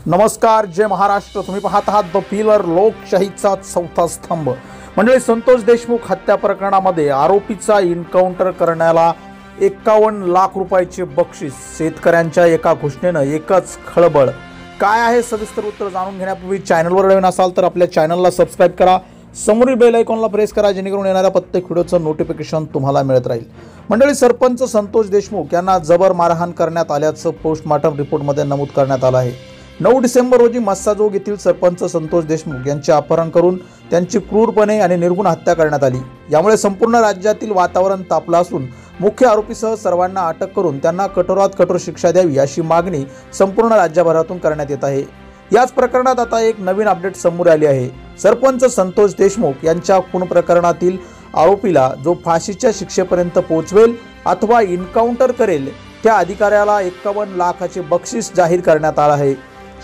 नमस्कार, जय महाराष्ट्र। तुम्ही पाहत आहात द पिलर, लोकशाहीचा चौथा स्तंभ। मंडळी, संतोष देशमुख हत्या प्रकरणामध्ये आरोपीचा एन्काउंटर करण्याला 51 लाख रुपयाचे बक्षीस। शेतकऱ्यांच्या एका घोषणेनं एकच खळबळ। काय आहे सविस्तर उत्तर जाणून घेण्यापूर्वी चॅनलवर नवीन असाल तर आपल्या चॅनलला सबस्क्राइब करा, समोरील बेल आयकॉनला प्रेस करा, जेणेकरून येणाऱ्या प्रत्येक व्हिडिओचं नोटिफिकेशन तुम्हाला मिळत राहील। मंडळी, सरपंच संतोष देशमुख यांना जबर मारहाण करण्यात आल्याचं पोस्टमॉर्टम रिपोर्टमध्ये नमूद करण्यात आलं आहे। 9 डिसेंबर रोजी मस्साजोग येथील सरपंच संतोष देशमुख यांचे अपहरण करून त्यांची क्रूरपणे आणि निर्गुण हत्या करण्यात आली। यामुळे संपूर्ण राज्यातील वातावरण तापलं असून मुख्य आरोपीसह सर्वांना अटक करून त्यांना कठोरात कठोर शिक्षा द्यावी अशी मागणी संपूर्ण राज्यभरातून करण्यात येत आहे। याच प्रकरणात आता एक नवीन अपडेट समोर आली आहे। सरपंच संतोष देशमुख यांच्या खून प्रकरणातील आरोपीला जो फाशीच्या शिक्षेपर्यंत पोहोचवेल अथवा एन्काउंटर करेल त्या अधिकाऱ्याला 51 लाखाचे बक्षीस जाहीर करण्यात आले आहे।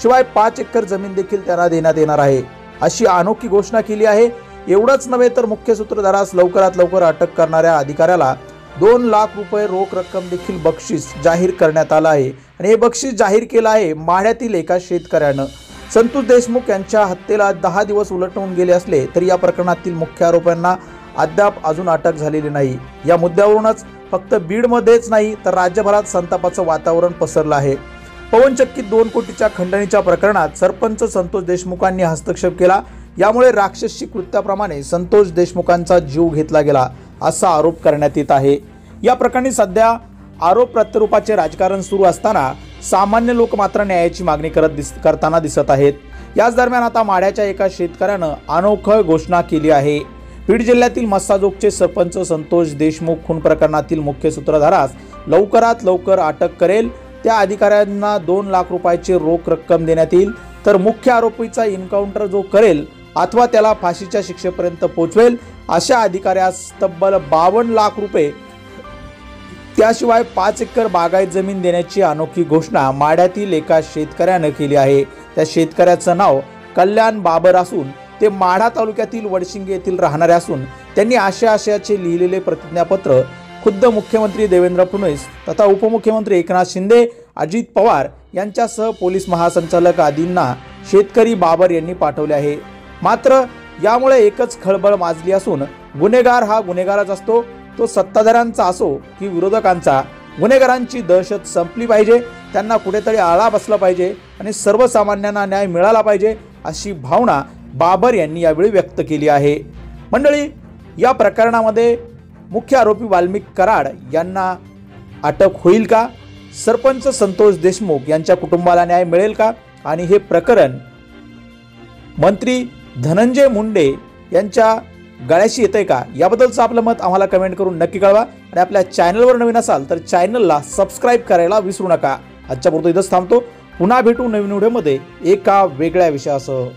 शिवाय 5 एकर जमीन देखील त्यांना देण्यात येणार आहे अशी अनोखी घोषणा केली आहे। एवढंच नव्हे तर मुख्य सूत्रधारास लवकरात लवकर अटक करणाऱ्या अधिकाऱ्याला 2 लाख रुपये रोख रक्कम देखील बक्षीस जाहीर करण्यात आलं आहे। आणि हे बक्षीस जाहीर केलं आहे माढ्यातील एका शेतकऱ्यानं। संतोष देशमुख यांच्या हत्येला 10 दिवस उलटून गेले असले तरी या प्रकरणातील मुख्य आरोपींना अद्याप अजून अटक झालेली नाही। या मुद्द्यावरूनच फक्त बीडमध्येच नाही तर राज्यभरात संतापाचं वातावरण पसरलं आहे। पवनचक्कीत 2 कोटीच्या खंडणीच्या प्रकरणात सरपंच संतोष देशमुखांनी हस्तक्षेप केला। यामुळे राक्षसी कृत्याप्रमाणे संतोष देशमुखांचा जीव घेतला गेला असा आरोप करण्यात येत आहे। या प्रकरणी सध्या आरोप प्रत्यारोपाचे राजकारण सुरू असताना सामान्य लोक मात्र न्यायाची मागणी करताना दिसत आहेत। याच दरम्यान आता माढ्याच्या एका शेतकऱ्यानं अनोखी घोषणा केली आहे। बीड जिल्ह्यातील मस्साजोगचे सरपंच संतोष देशमुख खून प्रकरणातील मुख्य सूत्रधारास लवकरात लवकर अटक करेल त्या अधिकाऱ्यांना 2 लाख रुपयाची रोख रक्कम देण्यात येईल, तर मुख्य आरोपीचा एन्काउंटर जो करेल अथवा त्याला फाशीच्या शिक्षेपर्यंत पोहोचवेल अशा अधिकाऱ्यास तब्बल 52 लाख रुपये, त्याशिवाय 5 एकर बागायत जमीन देण्याची अनोखी घोषणा माढ्यातील एका शेतकऱ्यानं केली आहे। त्या शेतकऱ्याचं नाव कल्याण बाबर असून ते माढा तालुक्यातील वडशिंगे येथील राहणारे असून त्यांनी आशयाचे लिहिलेले प्रतिज्ञापत्र खुद्द मुख्यमंत्री देवेंद्र फडणवीस तथा उपमुख्यमंत्री एकनाथ शिंदे, अजित पवार यांच्यासह पोलीस महासंचालक आदींना शेतकरी बाबर यांनी पाठवले आहे। मात्र यामुळे एकच खळबळ माजली असून गुन्हेगार हा गुन्हेगारच असतो, तो सत्ताधाऱ्यांचा असो की विरोधकांचा। गुन्हेगारांची दहशत संपली पाहिजे, त्यांना कुठेतरी आळा बसला पाहिजे आणि सर्वसामान्यांना न्याय मिळाला पाहिजे अशी भावना बाबर यांनी यावेळी व्यक्त केली आहे। मंडळी, या प्रकरणामध्ये मुख्य आरोपी वाल्मिक कराड यांना अटक होईल का? सरपंच संतोष देशमुख यांच्या कुटुंबाला न्याय मिळेल का? आणि हे प्रकरण मंत्री धनंजय मुंडे यांच्या गळ्याशी येतंय का? याबद्दलचं आपलं मत आम्हाला कमेंट करून नक्की कळवा आणि आपल्या चॅनलवर नवीन असाल तर चॅनलला सबस्क्राइब करायला विसरू नका। आजच्या पुरतं इथंच थांबतो। पुन्हा भेटू नवीन व्हिडिओमध्ये एका वेगळ्या विषयासह।